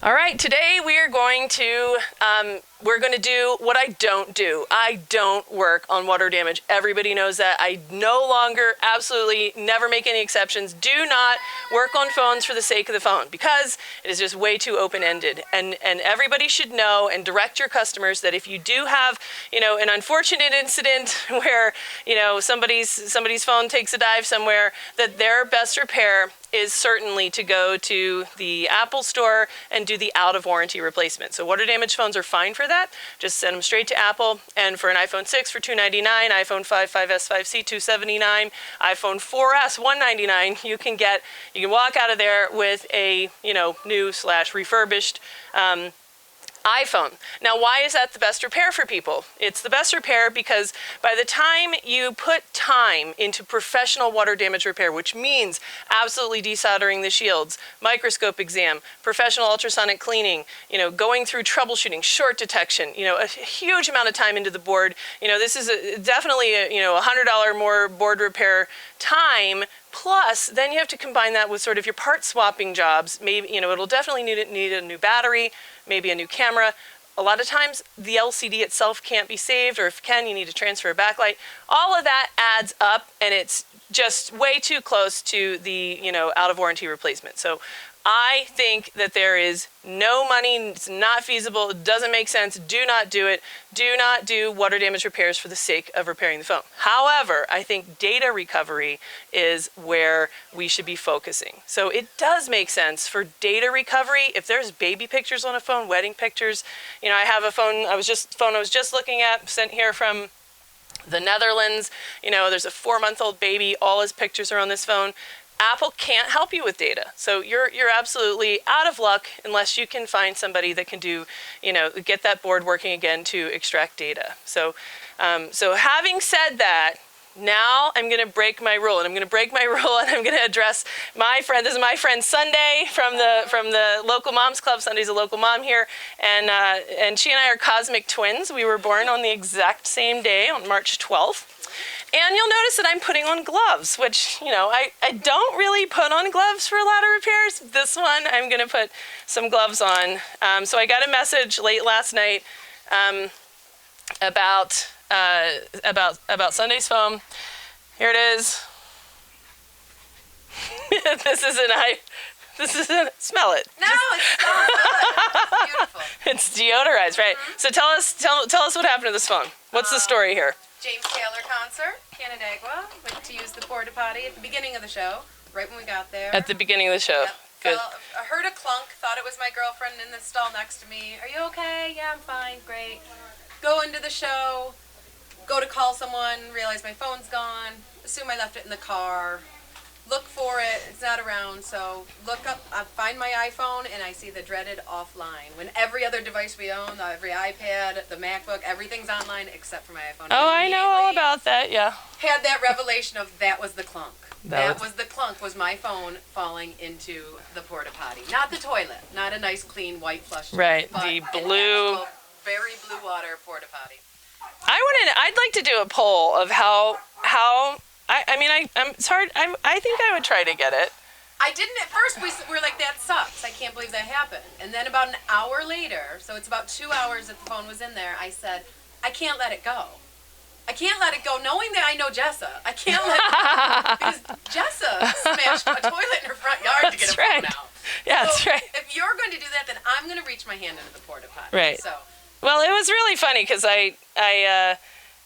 All right, today we are going to do what I don't do. I don't work on water damage. Everybody knows that. I no longer, absolutely never make any exceptions. Do not work on phones for the sake of the phone because it is just way too open-ended. And everybody should know and direct your customers that if you do have, an unfortunate incident where, somebody's phone takes a dive somewhere, that their best repair is certainly to go to the Apple store and do the out-of-warranty replacement. So water damage phones are fine for that. Just send them straight to Apple. And for an iPhone 6 for $299, iPhone 5, 5S, 5C, $279, iPhone 4S, $199, you can walk out of there with a, new/refurbished iPhone. Now, why is that the best repair for people? It's the best repair because by the time you put time into professional water damage repair, which means absolutely desoldering the shields, microscope exam, professional ultrasonic cleaning, going through troubleshooting, short detection, a huge amount of time into the board. This is definitely a $100 more board repair time. Plus, then you have to combine that with sort of your part swapping jobs. Maybe, it'll definitely need a new battery, maybe a new camera. A lot of times the LCD itself can't be saved, or if it can, you need to transfer a backlight. All of that adds up, and it's just way too close to the, out of warranty replacement. So I think that there is no money, it's not feasible, it doesn't make sense, do not do it. Do not do water damage repairs for the sake of repairing the phone. However, I think data recovery is where we should be focusing. So it does make sense for data recovery. If there's baby pictures on a phone, wedding pictures, I have a phone I was just looking at, sent here from the Netherlands. There's a 4-month-old baby, all his pictures are on this phone. Apple can't help you with data. So you're absolutely out of luck unless you can find somebody that can do, get that board working again to extract data. So having said that, now I'm going to break my rule, and I'm going to break my rule, and I'm going to address my friend. This is my friend Sunday from the local moms club. Sunday's a local mom here, and she and I are cosmic twins. We were born on the exact same day, on March 12th. And you'll notice that I'm putting on gloves, which, I don't really put on gloves for a lot of repairs. This one, I'm going to put some gloves on. So I got a message late last night about Sunday's foam. Here it is. This isn't, smell it. No, it's beautiful. It's deodorized, right? Mm-hmm. So tell us what happened to this phone. What's the story here? James Taylor concert, Canandaigua. Went to use the Porta-Potty at the beginning of the show, right when we got there. At the beginning of the show. Yep. Good. I heard a clunk, thought it was my girlfriend in the stall next to me. Are you okay? Yeah, I'm fine, great. Go into the show, go to call someone, realize my phone's gone, assume I left it in the car. Look for it, it's not around, so look up, I find my iPhone, and I see the dreaded offline. When every other device we own, every iPad, the MacBook, everything's online except for my iPhone. Oh, I know all about that, yeah. Had that revelation of that was the clunk. That was the clunk, was my phone falling into the Porta-Potty. Not the toilet, not a nice clean white flush toilet. Right, but the blue. Very blue water Porta-Potty. I'd like to do a poll of how it's hard. I think I would try to get it. I didn't at first. We were like, that sucks. I can't believe that happened. And then about an hour later, so it's about 2 hours that the phone was in there, I said, I can't let it go. I can't let it go, knowing that I know Jessa. I can't let it go because Jessa smashed a toilet in her front yard to get a phone out. Yeah, that's right. If you're going to do that, then I'm going to reach my hand into the Porta-Potty. Right. So. Well, it was really funny because I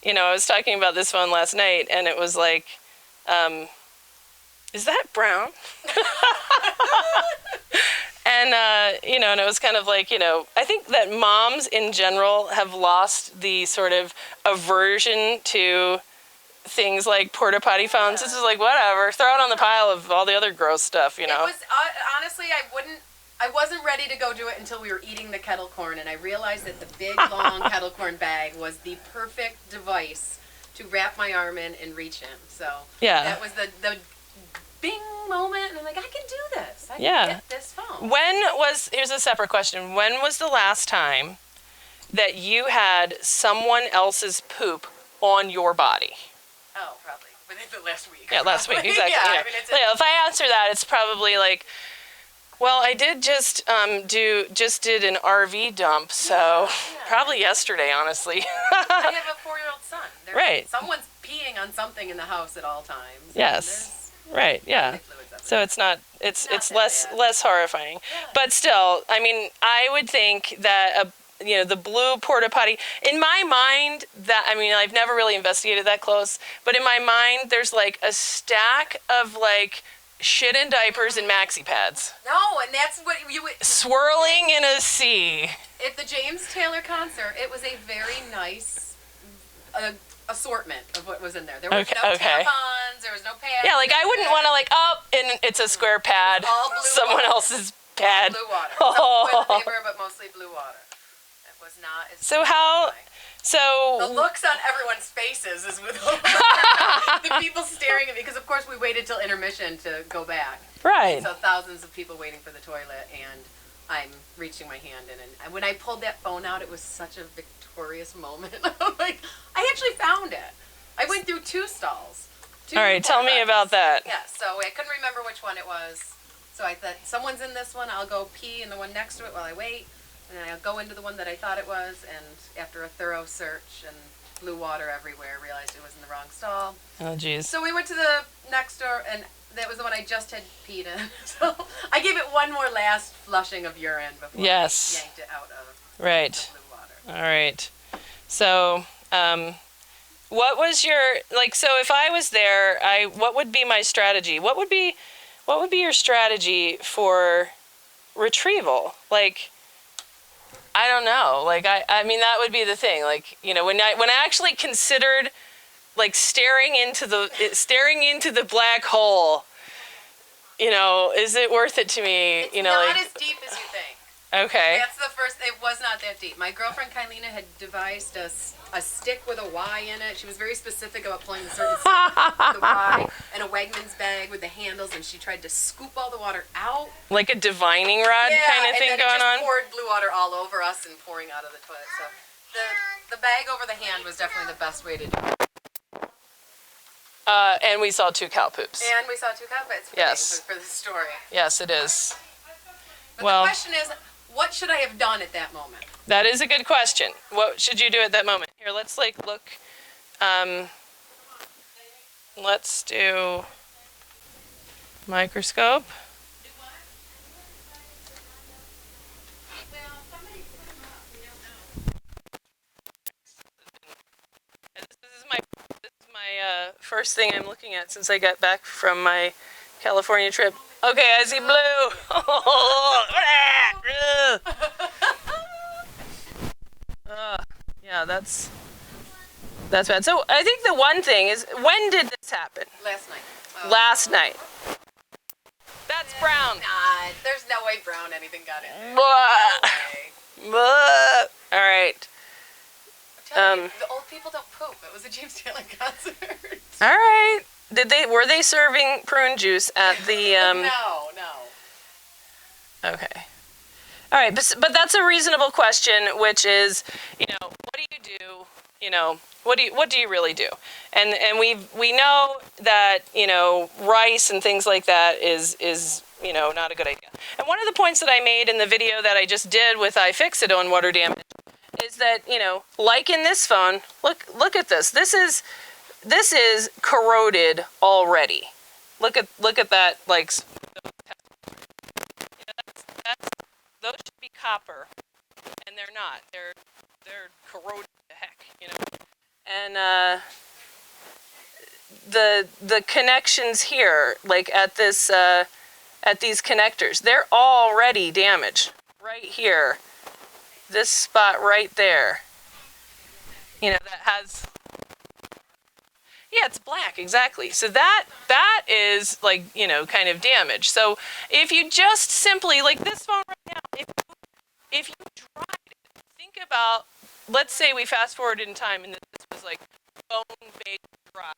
was talking about this phone last night, and it was like, is that brown? And, and it was kind of like, I think that moms in general have lost the sort of aversion to things like Porta-Potty phones. This is like, whatever, throw it on the pile of all the other gross stuff, It was, honestly, I wasn't ready to go do it until we were eating the kettle corn, and I realized that the big, long kettle corn bag was the perfect device to wrap my arm in and reach in. So yeah. That was the bing moment, and I'm like, I can do this. I can get this phone. Here's a separate question. When was the last time that you had someone else's poop on your body? Oh, probably within the last week. Yeah, last week, exactly. Yeah, if I answer that, it's probably like Well, I did just did an RV dump, so probably yesterday, honestly. I have a 4-year-old son. Right. Someone's peeing on something in the house at all times. Yes. Right. Yeah. So it's not. It's less horrifying, but still, I mean, I would think that the blue Porta-Potty, in my mind, that, I mean, I've never really investigated that close, but in my mind, there's like a stack of like shit and diapers and maxi pads. No, and that's what you would... Swirling in a sea. At the James Taylor concert, it was a very nice assortment of what was in there. There was no tampons, there was no pads. Yeah, like I wouldn't want to and it's a square pad. All blue Someone else's pad. Blue water. Some toilet paper, but mostly blue water. It was not as... So the looks on everyone's faces is with the people staring at me, because of course we waited till intermission to go back. Right. So thousands of people waiting for the toilet, and I'm reaching my hand in, and when I pulled that phone out, it was such a victorious moment. Like, I actually found it. I went through 2 stalls. All right, tell me about that. Yeah, so I couldn't remember which one it was. So I thought, someone's in this one, I'll go pee in the one next to it while I wait. And then I'll go into the one that I thought it was, and after a thorough search and blue water everywhere, realized it was in the wrong stall. Oh, jeez. So we went to the next door, and that was the one I just had peed in. So I gave it one more last flushing of urine before I yanked it out of the blue water. All right. So, what was your, like, so if I was there, what would be my strategy? What would be your strategy for retrieval? Like, I don't know. Like, I mean, that would be the thing. Like, when I actually considered, like, staring into the black hole, is it worth it to me? It's not as deep as you think. Okay. That's the first. It was not that deep. My girlfriend Kylena had devised a stick with a Y in it. She was very specific about pulling a certain stick with a Y, and a Wegmans bag with the handles, and she tried to scoop all the water out. Like a divining rod kind of thing going on? Yeah, and then it just poured blue water all over us and pouring out of the toilet. So the bag over the hand was definitely the best way to do it. And we saw 2 cow poops. And we saw 2 cow poops. Yes. For the story. Yes, it is. But the question is, what should I have done at that moment? That is a good question. What should you do at that moment? Here, let's look. Let's do microscope. This is my first thing I'm looking at since I got back from my California trip. Okay, I see blue. Yeah, that's bad. So I think the one thing is, when did this happen? Last night. Last night. That's brown. Nah, there's no way brown anything got in there. No way. All right. I'm telling you, the old people don't poop. It was a James Taylor concert. All right. Were they serving prune juice at the No. Okay. All right, but that's a reasonable question, which is, what do you do? What do you really do? And we know that, rice and things like that is not a good idea. And one of the points that I made in the video that I just did with iFixit on water damage is that, like in this phone, look at this. This is corroded already. Look at that, like, those should be copper, and they're not. They're corroded to heck, And the connections here, like at these connectors, they're already damaged. Right here, this spot right there. That has. Yeah, it's black, exactly. So that is, like, kind of damage. So if you just simply, like this phone right now, if you dried it, think about, let's say we fast forwarded in time and this was like bone-baked dry.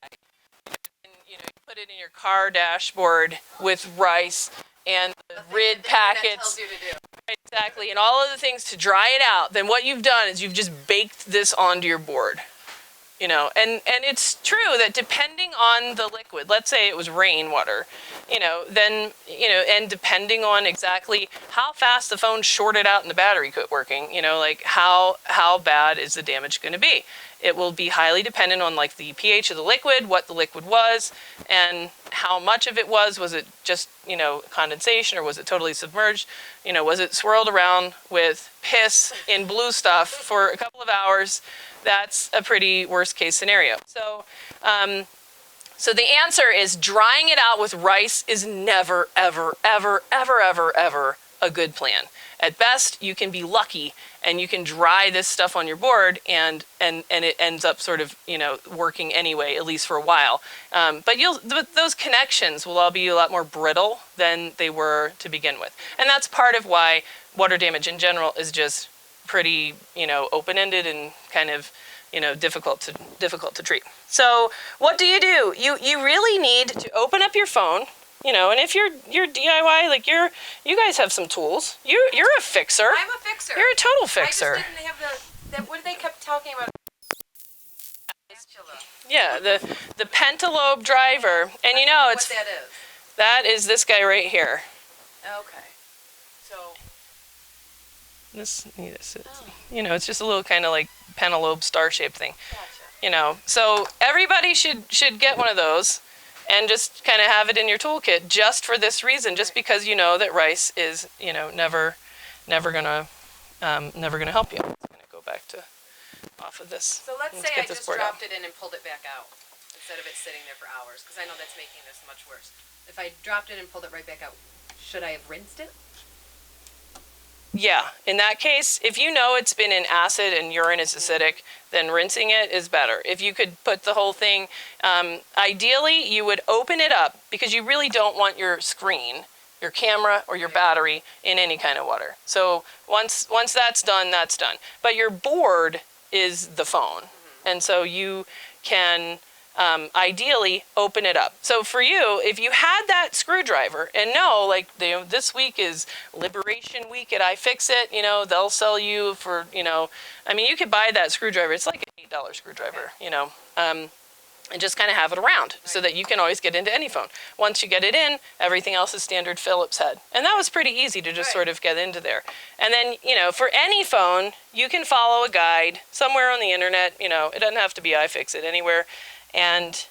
And, you put it in your car dashboard with rice and the rid packets. Tells you to do. Right, exactly, and all of the things to dry it out. Then what you've done is you've just baked this onto your board. you know, and it's true that depending on the liquid, let's say it was rainwater, you know, then, you know, and depending on exactly how fast the phone shorted out and the battery quit working, you know, like how bad is the damage going to be? It will be highly dependent on like the pH of the liquid, what the liquid was, and how much of it was. Was it just, you know, condensation, or was it totally submerged? You know, was it swirled around with piss in blue stuff for a couple of hours? That's a pretty worst case scenario. So, so the answer is drying it out with rice is never, ever, ever, ever, ever, ever a good plan. At best, you can be lucky and you can dry this stuff on your board and it ends up sort of, you know, working anyway, at least for a while. But those connections will all be a lot more brittle than they were to begin with. And that's part of why water damage in general is just pretty, you know, open-ended and kind of, you know, difficult to treat. So what do? You really need to open up your phone, you know, and if you're DIY, like you guys have some tools. You're a fixer. I'm a fixer. You're a total fixer. I just didn't have what did they kept talking about? Yeah, the pentalobe driver, and you know it's what that is. That is this guy right here. Okay. So. You know, it's just a little kind of like pentalobe star-shaped thing. Gotcha. You know, so everybody should get one of those and just kind of have it in your toolkit just for this reason, just because you know that rice is, you know, never gonna help you. I'm gonna go back to off of this. So let's say I just dropped it in and pulled it back out instead of it sitting there for hours, because I know that's making this much worse. If I dropped it and pulled it right back out, should I have rinsed it? Yeah, in that case, if you know it's been in acid and urine is acidic, then rinsing it is better. If you could put the whole thing, ideally you would open it up, because you really don't want your screen, your camera, or your battery in any kind of water. So once that's done, that's done. But your board is the phone, and so you can ideally open it up. So for you, if you had that screwdriver, and know, like, this week is Liberation Week at iFixit, you know, they'll sell you for, you know, I mean, you could buy that screwdriver. It's like an $8 screwdriver, you know, and just kind of have it around so that you can always get into any phone. Once you get it in, everything else is standard Phillips head. And that was pretty easy to just sort of get into there. And then, you know, for any phone, you can follow a guide somewhere on the internet. You know, it doesn't have to be iFixit, anywhere. And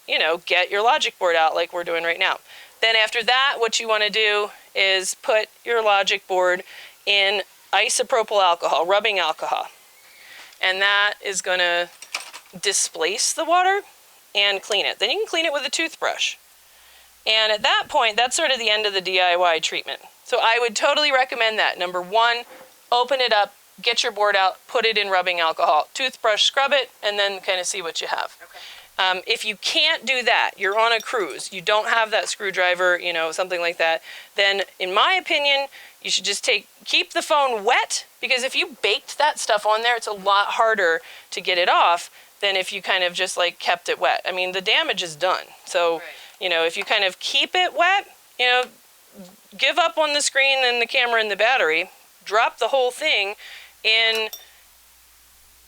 you know, get your logic board out like we're doing right now. Then after that, what you want to do is put your logic board in isopropyl alcohol, rubbing alcohol. And that is going to displace the water and clean it. Then you can clean it with a toothbrush. And at that point, that's sort of the end of the DIY treatment. So I would totally recommend that. Number one, open it up, get your board out, put it in rubbing alcohol, toothbrush, scrub it, and then kind of see what you have. Okay. If you can't do that, you're on a cruise, you don't have that screwdriver, you know, something like that, then in my opinion, you should just keep the phone wet, because if you baked that stuff on there, it's a lot harder to get it off than if you kind of just like kept it wet. I mean, the damage is done. So, you know, if you kind of keep it wet, you know, give up on the screen and the camera and the battery, drop the whole thing in,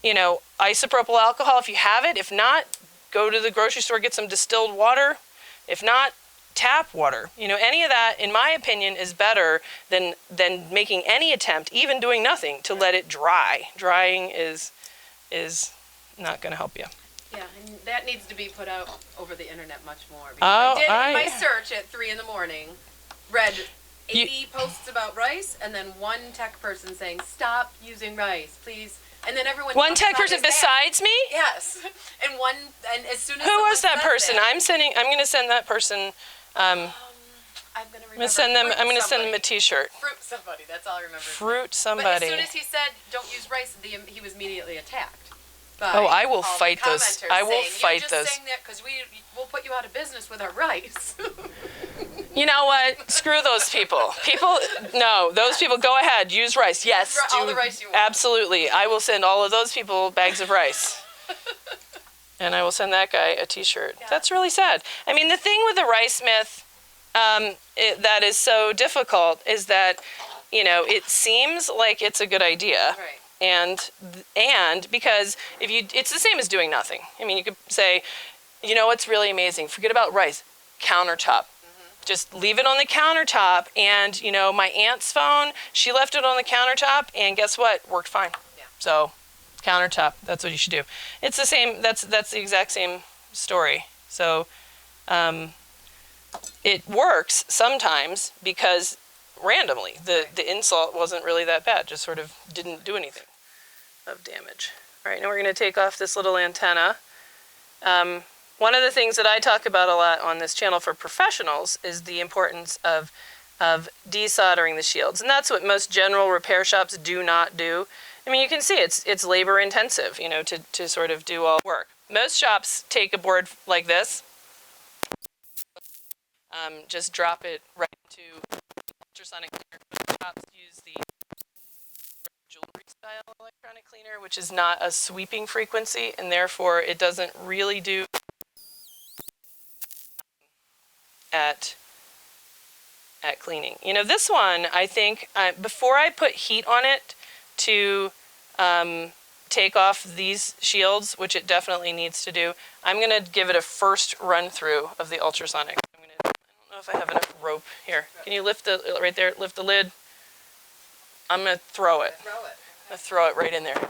you know, isopropyl alcohol if you have it. If not, go to the grocery store, get some distilled water. If not, tap water. You know, any of that, in my opinion, is better than making any attempt, even doing nothing, to let it dry. Drying is not going to help you. Yeah, and that needs to be put out over the internet much more. Because I did my search at 3 in the morning, read 80 posts about rice, and then one tech person saying, stop using rice, please. And then everyone. One tech person besides me? Yes. And as soon as. Who was that person? I'm going to send that person. I'm going to send them a T-shirt. Fruit somebody. That's all I remember. Fruit somebody. But as soon as he said, don't use rice, he was immediately attacked. Oh, I will fight those. I will fight those. You're just saying that because we'll put you out of business with our rice. You know what? Screw those people. Those people, go ahead, use rice. Yes, all the rice you want. Absolutely. I will send all of those people bags of rice. And I will send that guy a T-shirt. Yeah. That's really sad. I mean, the thing with the rice myth that is so difficult is that, you know, it seems like it's a good idea. Right. and because if you, it's the same as doing nothing. I mean, you could say, you know what's really amazing? Forget about rice, countertop. Just leave it on the countertop. And you know, my aunt's phone, she left it on the countertop, and guess what? Worked fine. Yeah. So, countertop. That's what you should do. It's the same. That's the exact same story. So, it works sometimes because randomly the insult wasn't really that bad. Just sort of didn't do anything of damage. All right, now we're going to take off this little antenna. One of the things that I talk about a lot on this channel for professionals is the importance of desoldering the shields. And that's what most general repair shops do not do. I mean, you can see it's labor intensive, you know, to sort of do all the work. Most shops take a board like this, just drop it right into ultrasonic cleaner. Most shops use the jewelry style electronic cleaner, which is not a sweeping frequency, and therefore it doesn't really do at cleaning. You know, this one, I think, before I put heat on it to take off these shields, which it definitely needs to do, I'm going to give it a first run through of the ultrasonic. I don't know if I have enough rope here. Can you lift the, right there, lift the lid? I'm going to throw it. Throw it. Okay. I'm going to throw it right in there.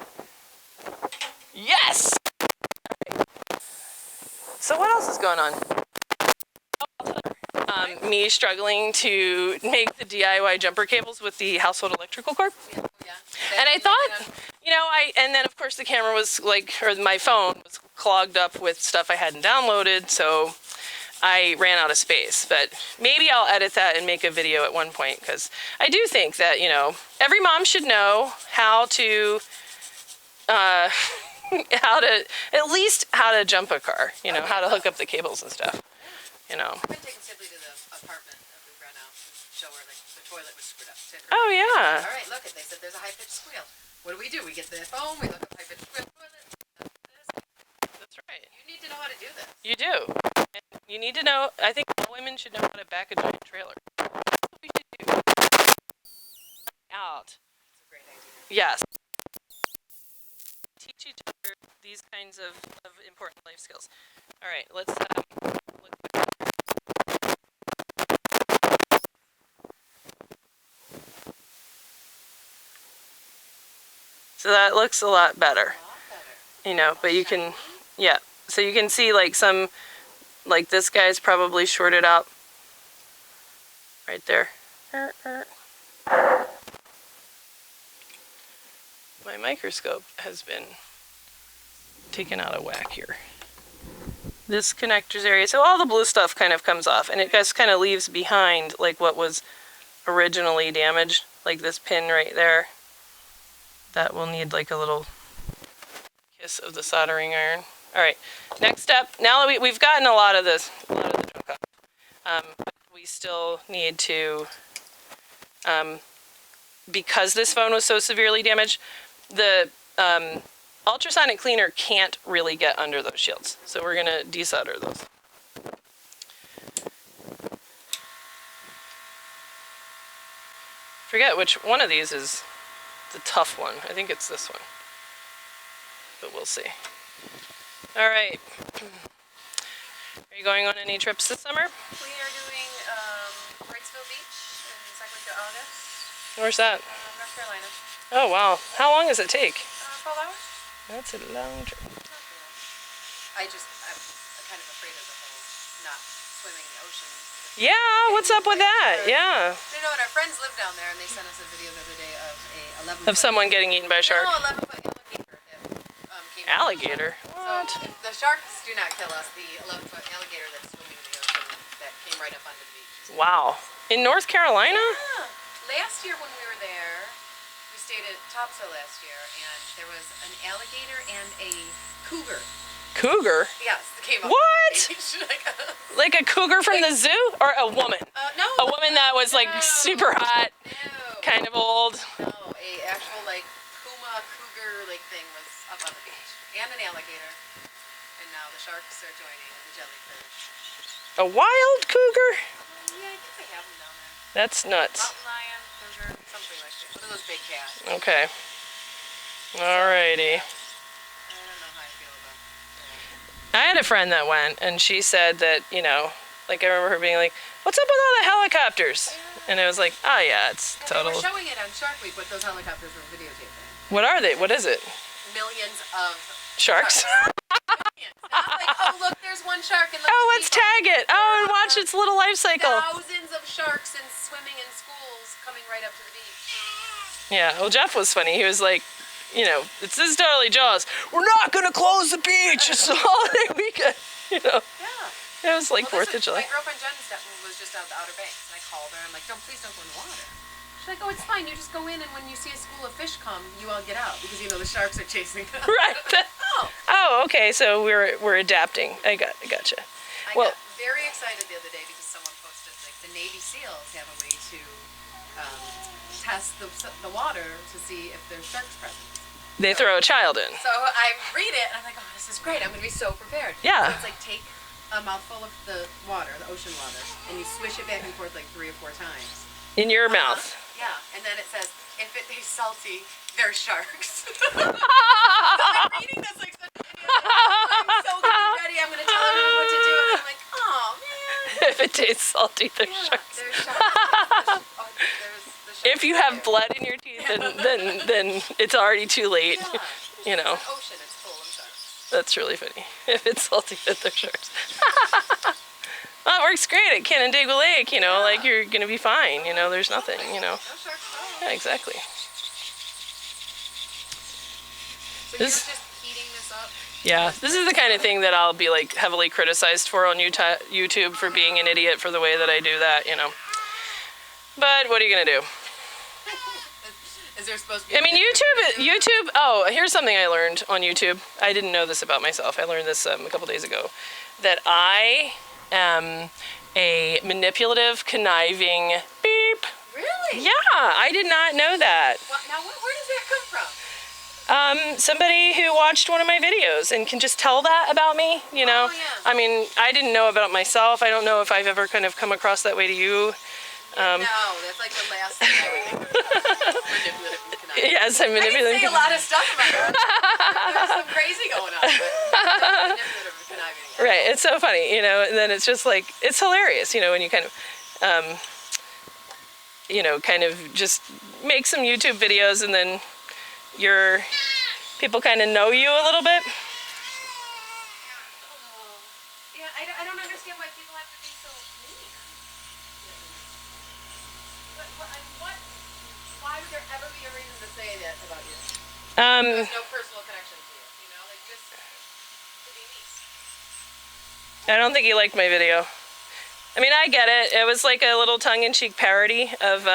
Yes! So what else is going on? Me struggling to make the DIY jumper cables with the household electrical cord. Yeah. And I thought, you know, and then of course the camera was like, or my phone was clogged up with stuff I hadn't downloaded, so I ran out of space. But maybe I'll edit that and make a video at one point, because I do think that, you know, every mom should know how to, at least how to jump a car, you know, how to hook up the cables and stuff, you know. I've been taking Sibley to the apartment that we rent out and show her like the toilet was screwed up. Oh yeah. All right, look it. They said there's a high pitched squeal. What do? We get the phone. We look up high pitched squeal toilet. That's right. You need to know how to do this. You do. And you need to know, I think all women should know how to back a giant trailer. That's what we should do. Out. It's a great idea. Yes. Teach each other these kinds of important life skills. All right, let's look. So that looks a lot better, you know, but you can, yeah. So you can see like some, like this guy's probably shorted out right there. My microscope has been taken out of whack here. This connectors area, so all the blue stuff kind of comes off, and it just kind of leaves behind like what was originally damaged, like this pin right there. That will need like a little kiss of the soldering iron. All right, next step. Now that we've gotten a lot of the junk off, we still need to, because this phone was so severely damaged, the ultrasonic cleaner can't really get under those shields. So we're gonna desolder those. Forget which one of these is the tough one. I think it's this one, but we'll see. All right. Are you going on any trips this summer? We are doing Wrightsville Beach in the second week of August. Where's that? North Carolina. Oh wow. How long does it take? 12 hours. That's a long trip. I'm kind of afraid of the whole not swimming in the ocean. Yeah, what's up with that? Yeah. You know what? Our friends live down there, and they sent us a video the other day of a 11-foot. Of someone getting eaten by a shark. No, 11-foot alligator that came. Alligator? What? So the sharks do not kill us. The 11-foot alligator that's swimming in the ocean that came right up onto the beach. Wow. In North Carolina? Yeah. Last year when we were there, we stayed at Topsail last year, and there was an alligator and a cougar. Cougar? Yes, they came up. What? On the beach. Like a cougar from the zoo? Or a woman? No. A woman that was like super hot, No. kind of old. No, a actual like puma cougar like thing was up on the beach, and an alligator, and now the sharks are joining and the jellyfish. A wild cougar? Yeah, I think they have them down there. That's nuts. Mountain lion, cougar, something like that. One of those big cats. Okay. Alrighty. I don't know how I feel about that. I had a friend that went, and she said that, you know, like I remember her being like, "What's up with all the helicopters?" And I was like, "Oh yeah, it's And total." they were showing it on Shark Week, what those helicopters were videotaping. What are they? What is it? Millions of Sharks? millions. Not like, oh look, there's one shark and look, Oh, let's tag it. Oh, and watch its little life cycle. thousands of sharks and swimming in schools coming right up to the beach. Yeah. Well, Jeff was funny. He was like, you know, this is totally Jaws. We're not gonna close the beach. It's a holiday weekend. You know. Yeah. It was like Well, 4th of July. My girlfriend Jen was just out the Outer Banks, and I called her. I'm like, please don't go in the water. She's like, oh, it's fine. You just go in, and when you see a school of fish come, you all get out because you know the sharks are chasing them. Right. Oh. Oh, okay. So we're adapting. I gotcha. I Well, got very excited the other day because someone posted like the Navy SEALs have a way to test the water to see if there's sharks present. they throw a child in. So I read it and I'm like, oh, this is great. I'm going to be so prepared. Yeah. So it's like take a mouthful of the water, the ocean water, and you swish it back and forth like 3 or 4 times. In your mouth. Yeah. And then it says, if it tastes salty, they're sharks. So I'm reading this like such an idiot. I'm so going to be ready. I'm going to tell everyone what to do. And I'm like, oh, man. If it tastes salty, there's Yeah, sharks. there's sharks. There's the sharks If you have there. blood in your teeth, then it's already too late. Yeah. You know, It's an ocean. It's full of sharks. that's really funny. If it's salty, then there's sharks. Well, it works great at Canandaigua Lake. You know, like you're gonna be fine. You know, there's nothing. You know. No sharks at all. Yeah, exactly. So This- you're just heating this up? Yeah, this is the kind of thing that I'll be like heavily criticized for on YouTube for being an idiot for the way that I do that. You know. But what are you gonna do? Is there supposed to be? I mean, YouTube. Oh, here's something I learned on YouTube. I didn't know this about myself. I learned this a couple days ago. That I am a manipulative, conniving beep. Really? Yeah, I did not know that. Now, where does that come from? Somebody who watched one of my videos and can just tell that about me. You know. Oh, yeah. I mean, I didn't know about myself. I don't know if I've ever kind of come across that way to you. No, that's like the last thing I would think of. Manipulative and conniving. Yes, I'm I can manipulative. say a lot of stuff about her. There's some crazy going on. But manipulative and conniving. Yeah. Right, it's so funny, you know, and then it's just like, it's hilarious, you know, when you kind of, you know, kind of just make some YouTube videos and then people kind of know you a little bit. Yeah, I don't understand why people have to be so mean. Why would there ever be a reason to say that about you? There's no personal connection to you, you know? Like, just to be mean. I don't think he liked my video. I mean, I get it. It was like a little tongue-in-cheek parody of,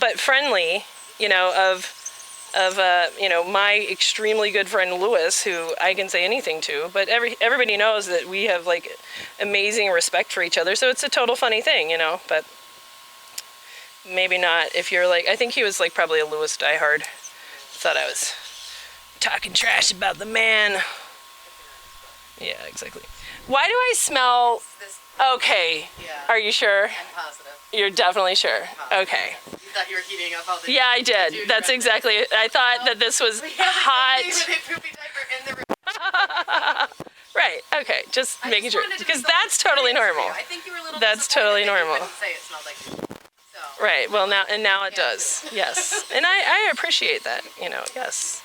but friendly, you know, of you know, my extremely good friend Lewis, who I can say anything to, but everybody knows that we have like amazing respect for each other, so it's a total funny thing, you know, but maybe not if you're like, I think he was like probably a Lewis diehard, thought I was talking trash about the man. Yeah, exactly. Why do I smell, This, okay, yeah, are you sure? I'm positive. You're definitely sure, okay. You thought you were heating up all the Yeah, I did. dude That's right exactly it. I thought that this was there. We have a hot. baby with a poopy diaper in the room. Right, okay, just I making just sure. wanted to be Because so that's totally experienced for normal. you. I think you were a little That's disappointed totally that you normal. couldn't say it smelled like poop. So. Right, well, now it Yeah. does. Yes. And I appreciate that, you know, yes.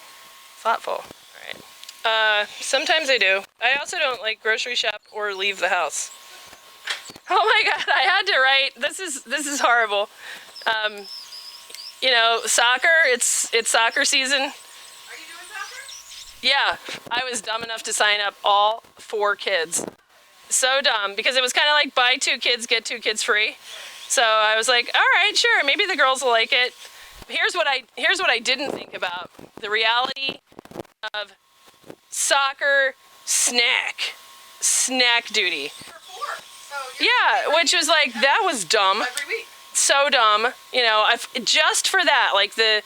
Thoughtful. All right. Sometimes I do. I also don't like grocery shop or leave the house. Oh my God, I had to write, this is horrible. You know, soccer, it's soccer season. Are you doing soccer? Yeah, I was dumb enough to sign up all 4 kids. So dumb, because it was kind of like buy 2 kids, get 2 kids free. So I was like, all right, sure, maybe the girls will like it. Here's what I didn't think about. The reality of soccer snack duty. For 4. So you're Yeah, which was like, that was dumb. every week. So dumb, you know, just for that, like the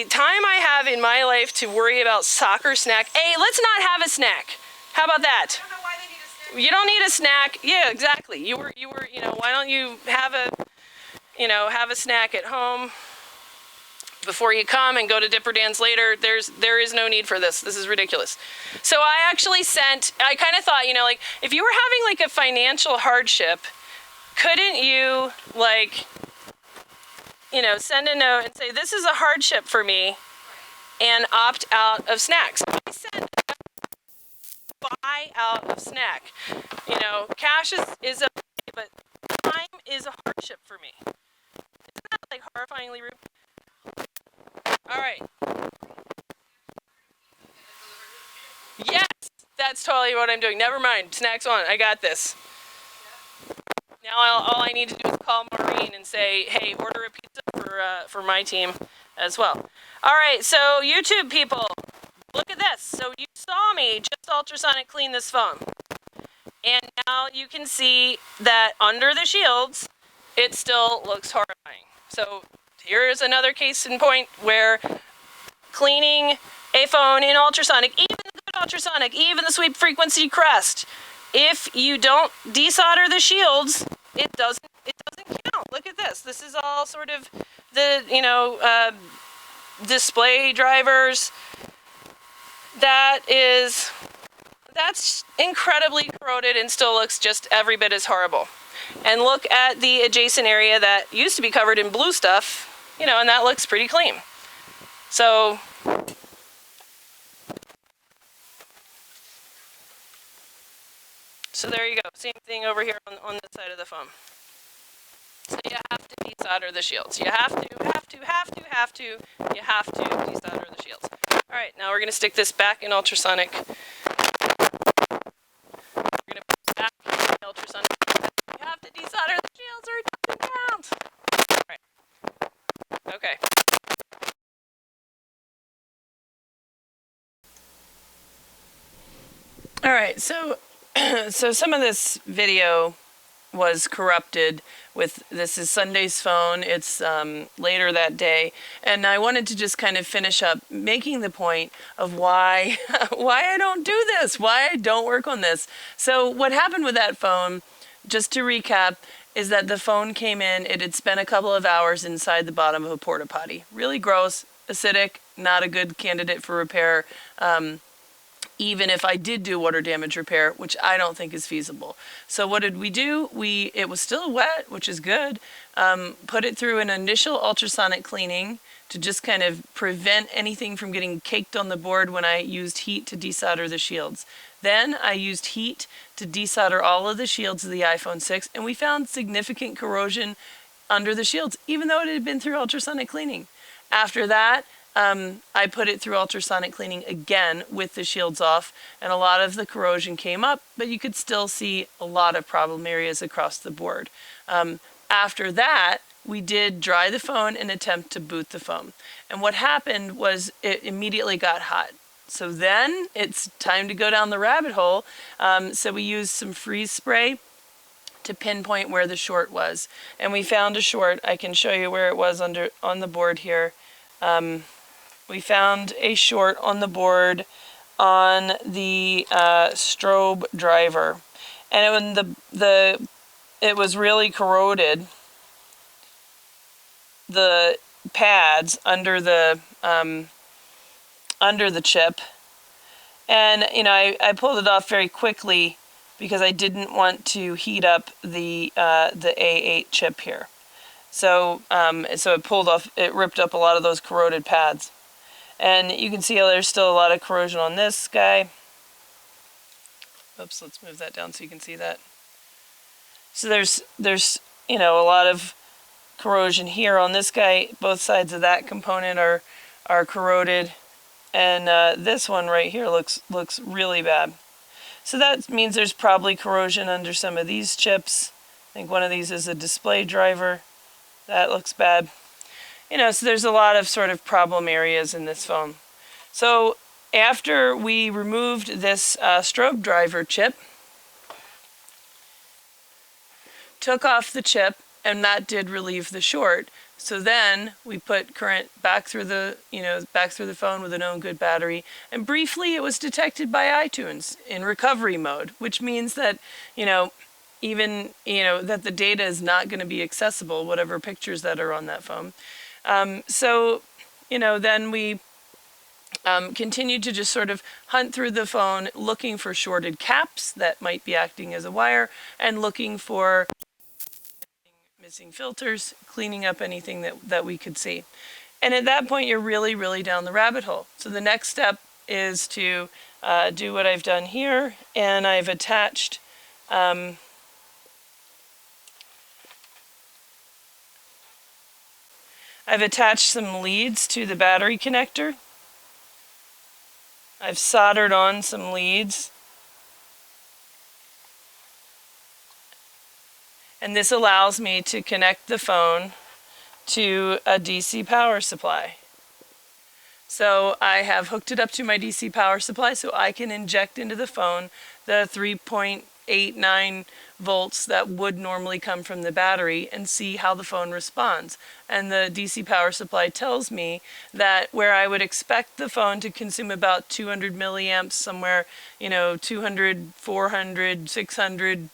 time I have in my life to worry about soccer snack. Hey, let's not have a snack. How about that? I don't know why they need a snack. You don't need a snack. Yeah, exactly. You were, you know, why don't you have a snack at home? before you come and go to Dipper Dan's later. There is no need for this. This is ridiculous. So I actually I kind of thought, you know, like, if you were having like a financial hardship, couldn't you, like, you know, send a note and say, this is a hardship for me, and opt out of snacks? I said, buy out of snack. You know, cash is okay, but time is a hardship for me. Isn't that, like, horrifyingly rude? All right. Yes, that's totally what I'm doing. Never mind. Snacks on. I got this. Now all I need to do is call Maureen and say, hey, order a pizza for my team as well. All right, so YouTube people, look at this. So you saw me just ultrasonic clean this phone. And now you can see that under the shields, it still looks horrifying. So here's another case in point where cleaning a phone in ultrasonic, even the good ultrasonic, even the sweep frequency crest, if you don't desolder the shields, it doesn't count. Look at this. This is all sort of the, you know, display drivers. That's incredibly corroded and still looks just every bit as horrible. And look at the adjacent area that used to be covered in blue stuff, you know, and that looks pretty clean. So there you go. Same thing over here on this side of the phone. So you have to desolder the shields. You have to desolder the shields. All right, now we're going to stick this back in ultrasonic. We're going to put it back in ultrasonic. You have to desolder the shields or it doesn't count. All right. Okay. All right, so some of this video was corrupted with, this is Sunday's phone. It's later that day, and I wanted to just kind of finish up making the point of why I don't do this, why I don't work on this. So what happened with that phone, just to recap, is that the phone came in, it had spent a couple of hours inside the bottom of a porta-potty. Really gross, acidic, not a good candidate for repair. Even if I did do water damage repair, which I don't think is feasible. So what did we do? It was still wet, which is good. Put it through an initial ultrasonic cleaning to just kind of prevent anything from getting caked on the board when I used heat to desolder the shields. Then I used heat to desolder all of the shields of the iPhone 6, and we found significant corrosion under the shields, even though it had been through ultrasonic cleaning. After that, I put it through ultrasonic cleaning again with the shields off, and a lot of the corrosion came up, but you could still see a lot of problem areas across the board. After that, we did dry the phone and attempt to boot the phone. And what happened was it immediately got hot. So then it's time to go down the rabbit hole. So we used some freeze spray to pinpoint where the short was. And we found a short. I can show you where it was on the board here. We found a short on the board on the strobe driver, and it was really corroded. The pads under the chip, and you know I pulled it off very quickly because I didn't want to heat up the A8 chip here. So it pulled off. It ripped up a lot of those corroded pads. And you can see how there's still a lot of corrosion on this guy. Oops, let's move that down so you can see that. So there's you know, a lot of corrosion here on this guy. Both sides of that component are corroded, and this one right here looks really bad. So that means there's probably corrosion under some of these chips. I think one of these is a display driver. That looks bad. You know, so there's a lot of sort of problem areas in this phone. So after we removed this strobe driver chip, took off the chip, and that did relieve the short. So then we put current back through the phone with a known good battery, and briefly it was detected by iTunes in recovery mode, which means that, you know, even, you know, that the data is not going to be accessible, whatever pictures that are on that phone. So then we continued to just sort of hunt through the phone, looking for shorted caps that might be acting as a wire, and looking for missing filters, cleaning up anything that we could see. And at that point, you're really, really down the rabbit hole. So the next step is to do what I've done here, and I've attached some leads to the battery connector. I've soldered on some leads. And this allows me to connect the phone to a DC power supply. So I have hooked it up to my DC power supply so I can inject into the phone the 3.89 volts that would normally come from the battery and see how the phone responds. And the DC power supply tells me that where I would expect the phone to consume about 200 milliamps, somewhere, 200, 400, 600,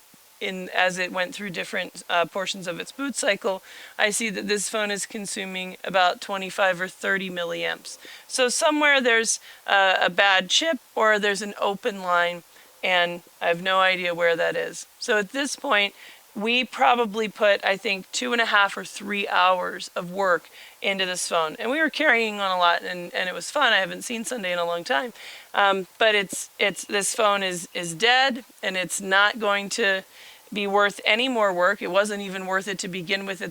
as it went through different portions of its boot cycle, I see that this phone is consuming about 25 or 30 milliamps. So somewhere there's a bad chip or there's an open line, and I have no idea where that is. So at this point, we probably put, I think, 2.5 or 3 hours of work into this phone. And we were carrying on a lot, and it was fun. I haven't seen Sunday in a long time. But this phone is dead, and it's not going to be worth any more work. It wasn't even worth it to begin with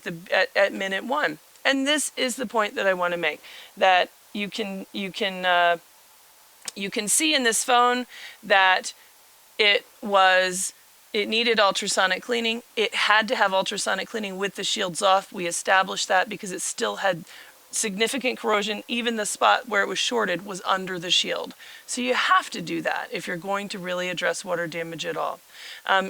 at minute 1. And this is the point that I want to make, that you can see in this phone that it needed ultrasonic cleaning. It had to have ultrasonic cleaning with the shields off. We established that because it still had significant corrosion. Even the spot where it was shorted was under the shield. So you have to do that if you're going to really address water damage at all.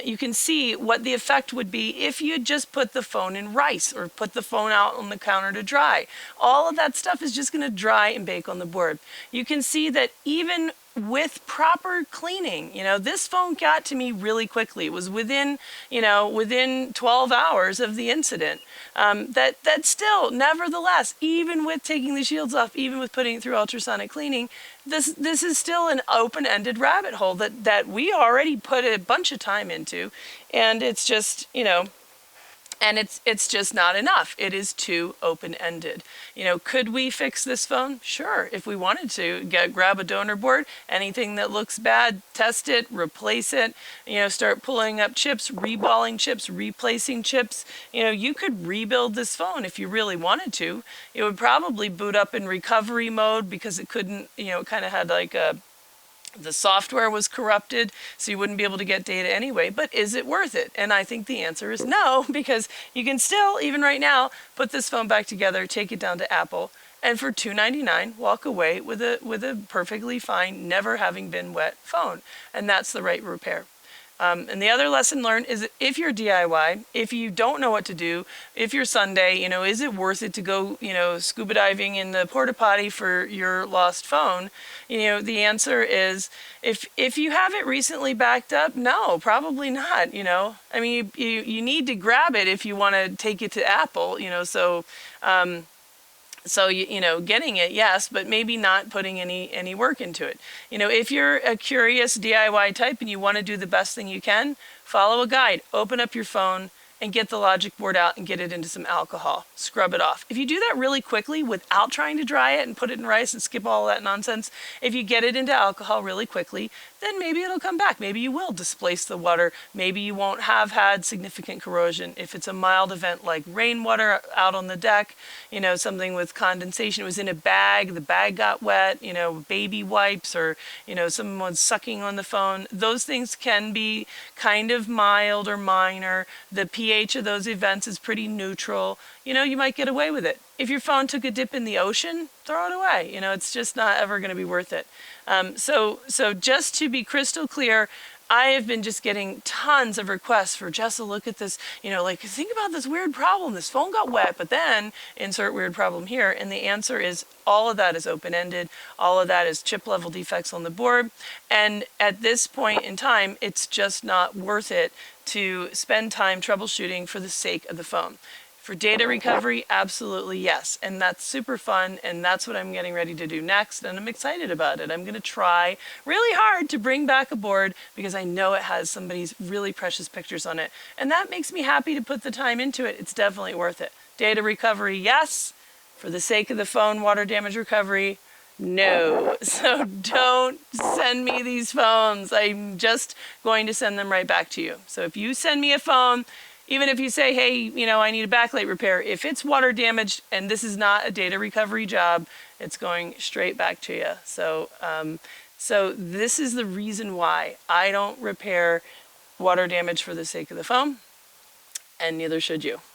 You can see what the effect would be if you just put the phone in rice or put the phone out on the counter to dry. All of that stuff is just going to dry and bake on the board. You can see that even with proper cleaning, this phone got to me really quickly. It was within 12 hours of the incident. That still, nevertheless, even with taking the shields off, even with putting it through ultrasonic cleaning, this is still an open-ended rabbit hole that we already put a bunch of time into, and it's just, and it's just not enough. It is too open-ended. Could we fix this phone? Sure. If we wanted to, grab a donor board, anything that looks bad, test it, replace it, start pulling up chips, reballing chips, replacing chips. You could rebuild this phone if you really wanted to. It would probably boot up in recovery mode because it couldn't, it kind of had like the software was corrupted, so you wouldn't be able to get data anyway. But is it worth it? And I think the answer is no, because you can still, even right now, put this phone back together, take it down to Apple, and for $299, walk away with a perfectly fine, never having been wet phone. And that's the right repair. And the other lesson learned is that if you're DIY, if you don't know what to do, if you're Sunday, is it worth it to go, scuba diving in the Porta-Potty for your lost phone? The answer is, if you have it recently backed up, no, probably not, I mean, you need to grab it if you want to take it to Apple, So, getting it, yes, but maybe not putting any work into it. If you're a curious DIY type and you want to do the best thing you can, follow a guide, open up your phone, and get the logic board out and get it into some alcohol. Scrub it off. If you do that really quickly without trying to dry it and put it in rice and skip all that nonsense, if you get it into alcohol really quickly, then maybe it'll come back. Maybe you will displace the water. Maybe you won't have had significant corrosion. If it's a mild event like rainwater out on the deck, something with condensation, it was in a bag, the bag got wet, baby wipes, or, someone's sucking on the phone. Those things can be kind of mild or minor. The pH of those events is pretty neutral. You might get away with it. If your phone took a dip in the ocean, throw it away. It's just not ever going to be worth it. So just to be crystal clear, I have been just getting tons of requests for Jessa, look at this, think about this weird problem. This phone got wet, but then insert weird problem here. And the answer is all of that is open-ended. All of that is chip level defects on the board. And at this point in time, it's just not worth it to spend time troubleshooting for the sake of the phone. For data recovery, absolutely yes. And that's super fun, and that's what I'm getting ready to do next, and I'm excited about it. I'm going to try really hard to bring back a board because I know it has somebody's really precious pictures on it. And that makes me happy to put the time into it. It's definitely worth it. Data recovery, yes. For the sake of the phone, water damage recovery, no. So don't send me these phones. I'm just going to send them right back to you. So if you send me a phone, even if you say, hey, you know, I need a backlight repair, if it's water damaged and this is not a data recovery job, it's going straight back to you. So, so this is the reason why I don't repair water damage for the sake of the phone, and neither should you.